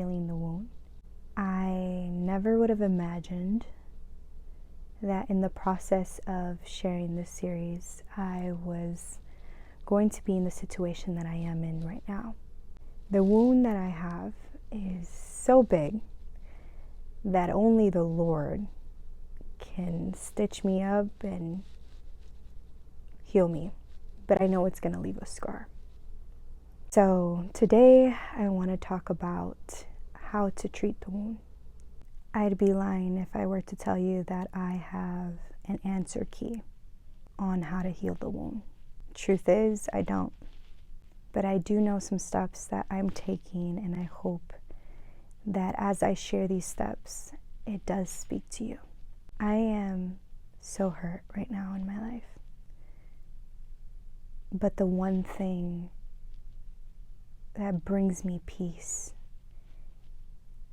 healing the wound. I never would have imagined that in the process of sharing this series, I was going to be in the situation that I am in right now. The wound that I have is so big that only the Lord can stitch me up and heal me, but I know it's going to leave a scar. So today I want to talk about how to treat the wound. I'd be lying if I were to tell you that I have an answer key on how to heal the wound. Truth is, I don't. But I do know some steps that I'm taking, and I hope that as I share these steps, it does speak to you. I am so hurt right now in my life. But the one thing that brings me peace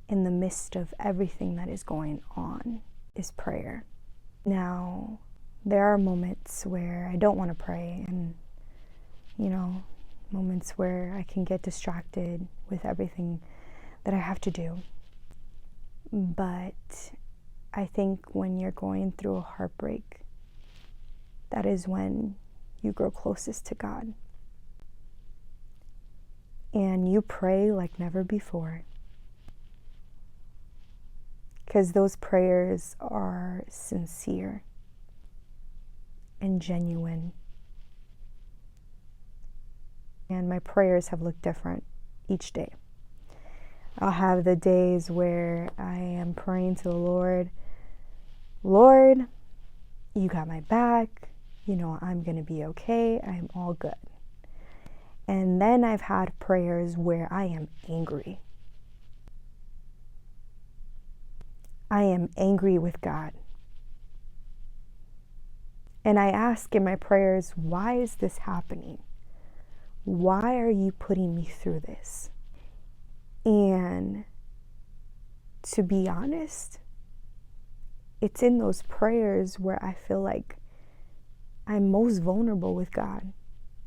in the midst of everything that is going on is prayer. Now, there are moments where I don't want to pray, and moments where I can get distracted with everything that I have to do. But I think when you're going through a heartbreak, that is when you grow closest to God. And you pray like never before. Because those prayers are sincere and genuine. And my prayers have looked different each day. I'll have the days where I am praying to the Lord, Lord, you got my back. I'm going to be okay. I'm all good. And then I've had prayers where I am angry. I am angry with God. And I ask in my prayers, why is this happening? Why are you putting me through this? And to be honest, it's in those prayers where I feel like I'm most vulnerable with God.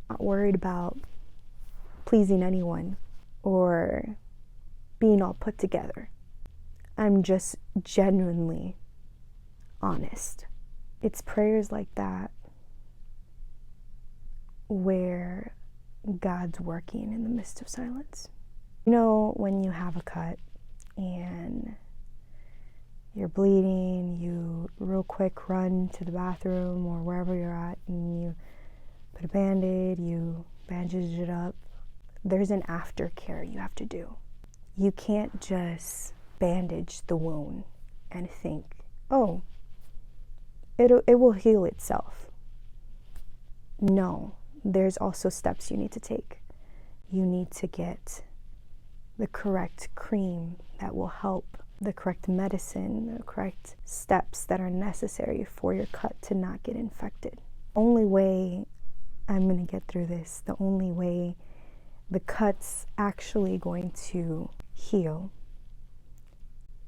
Not worried about pleasing anyone or being all put together. I'm just genuinely honest. It's prayers like that where God's working in the midst of silence. When you have a cut and you're bleeding, you real quick run to the bathroom or wherever you're at and you put a Band-Aid, you bandage it up. There's an aftercare you have to do. You can't just bandage the wound and think, oh, it will heal itself. No, there's also steps you need to take. You need to get the correct cream that will help, the correct medicine, the correct steps that are necessary for your cut to not get infected. Only way I'm going to get through this, the only way the cut's actually going to heal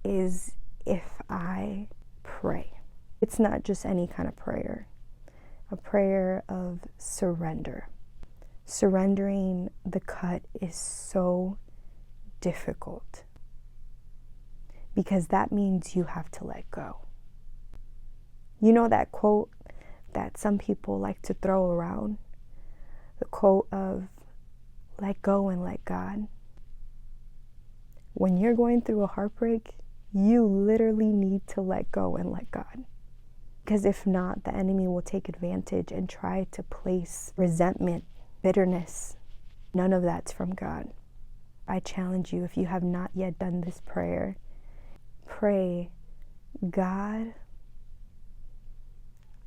is if I pray. It's not just any kind of prayer, a prayer of surrender. Surrendering the cut is so difficult because that means you have to let go. You know that quote that some people like to throw around? The quote of, let go and let God. When you're going through a heartbreak, you literally need to let go and let God. Because if not, the enemy will take advantage and try to place resentment, bitterness. None of that's from God. I challenge you, if you have not yet done this prayer, pray, God,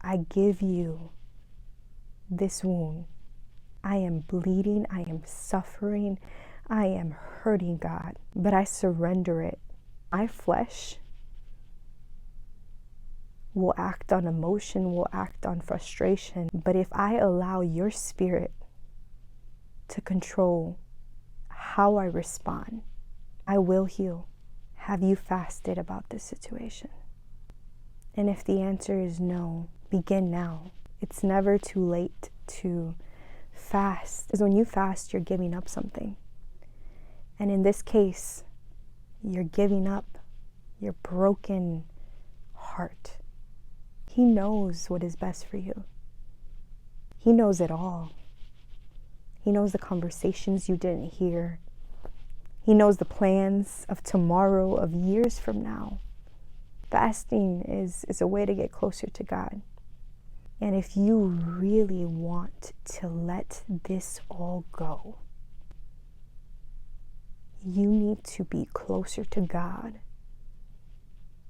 I give you this wound. I am bleeding, I am suffering, I am hurting, God, but I surrender it. My flesh will act on emotion, will act on frustration, but if I allow your spirit to control how I respond, I will heal. Have you fasted about this situation? And if the answer is no, begin now. It's never too late to fast. Because when you fast, you're giving up something. And in this case, your giving up, your broken heart. He knows what is best for you. He knows it all. He knows the conversations you didn't hear. He knows the plans of tomorrow, of years from now. Fasting is a way to get closer to God. And if you really want to let this all go, you need to be closer to God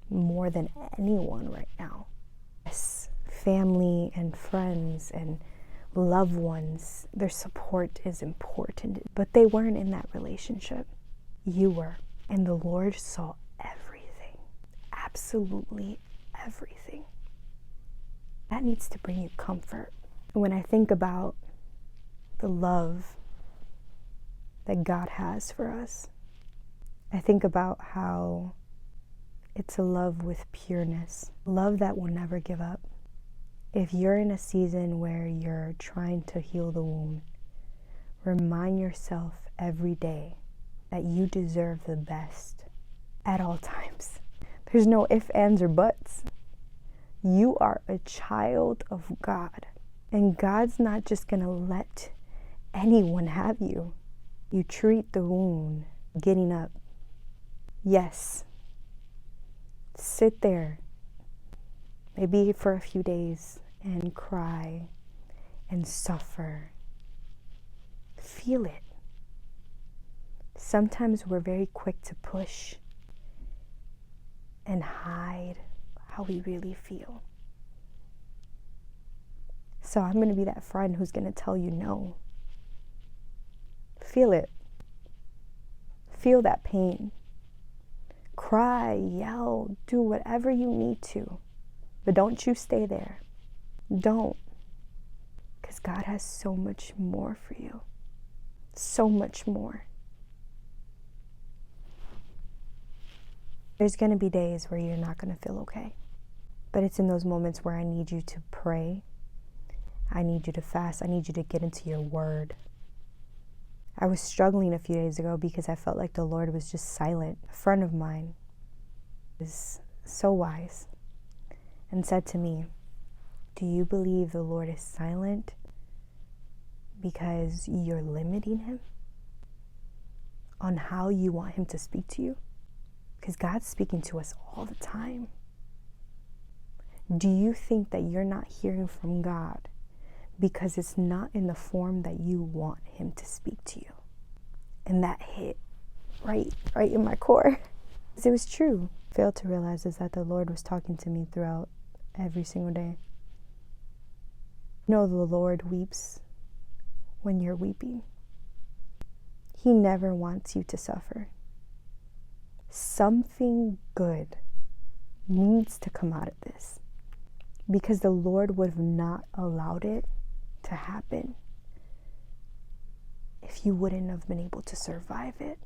more than anyone right now. Yes, family and friends and loved ones, their support is important, but they weren't in that relationship. You were. And the Lord saw everything, absolutely everything. That needs to bring you comfort. When I think about the love that God has for us, I think about how it's a love with pureness, love that will never give up. If you're in a season where you're trying to heal the wound, remind yourself every day that you deserve the best at all times. There's no ifs, ands, or buts. You are a child of God, and God's not just going to let anyone have you. You treat the wound, getting up. Yes, sit there, maybe for a few days, and cry and suffer. Feel it. Sometimes we're very quick to push and hide how we really feel. So I'm going to be that friend who's going to tell you no. Feel it. Feel that pain. Cry, yell, do whatever you need to. But don't you stay there. Don't. Because God has so much more for you. So much more. There's going to be days where you're not going to feel okay. But it's in those moments where I need you to pray. I need you to fast. I need you to get into your word. I was struggling a few days ago because I felt like the Lord was just silent. A friend of mine is so wise and said to me, "Do you believe the Lord is silent because you're limiting him on how you want him to speak to you? Because God's speaking to us all the time. Do you think that you're not hearing from God because it's not in the form that you want him to speak to you?" And that hit right in my core. Because it was true. I failed to realize is that the Lord was talking to me throughout every single day. You know, the Lord weeps when you're weeping. He never wants you to suffer. Something good needs to come out of this, because the Lord would have not allowed it to happen if you wouldn't have been able to survive it.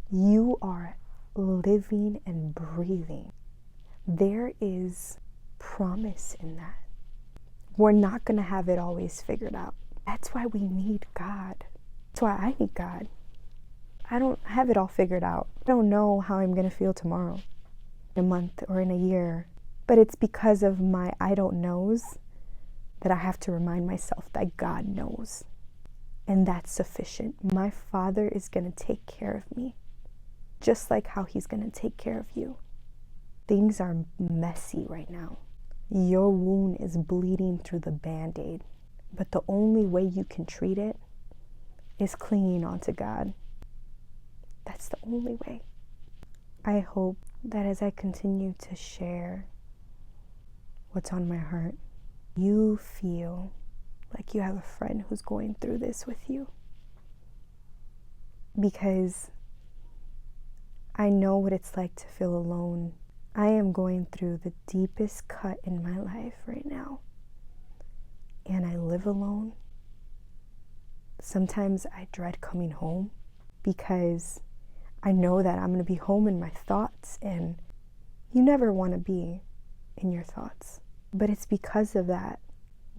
You are living and breathing. There is promise in that. We're not going to have it always figured out. That's why we need God. That's why I need God. I don't have it all figured out. I don't know how I'm going to feel tomorrow, in a month, or in a year. But it's because of my I don't knows that I have to remind myself that God knows. And that's sufficient. My Father is going to take care of me, just like how he's going to take care of you. Things are messy right now. Your wound is bleeding through the Band-Aid. But the only way you can treat it is clinging onto God. That's the only way. I hope that as I continue to share what's on my heart, you feel like you have a friend who's going through this with you. Because I know what it's like to feel alone. I am going through the deepest cut in my life right now. And I live alone. Sometimes I dread coming home because I know that I'm going to be home in my thoughts, and you never want to be in your thoughts. But it's because of that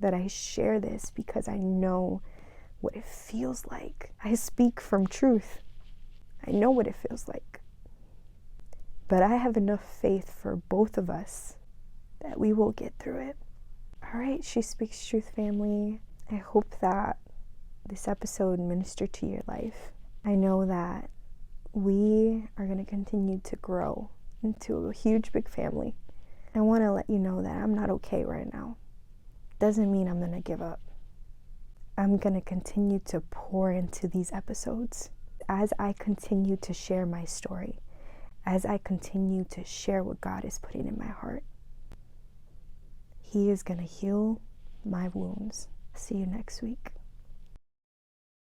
I share this, because I know what it feels like. I speak from truth. I know what it feels like. But I have enough faith for both of us that we will get through it. All right, She Speaks Truth family. I hope that this episode ministered to your life. I know that we are going to continue to grow into a huge, big family. I want to let you know that I'm not okay right now. Doesn't mean I'm going to give up. I'm going to continue to pour into these episodes as I continue to share my story, as I continue to share what God is putting in my heart. He is going to heal my wounds. See you next week.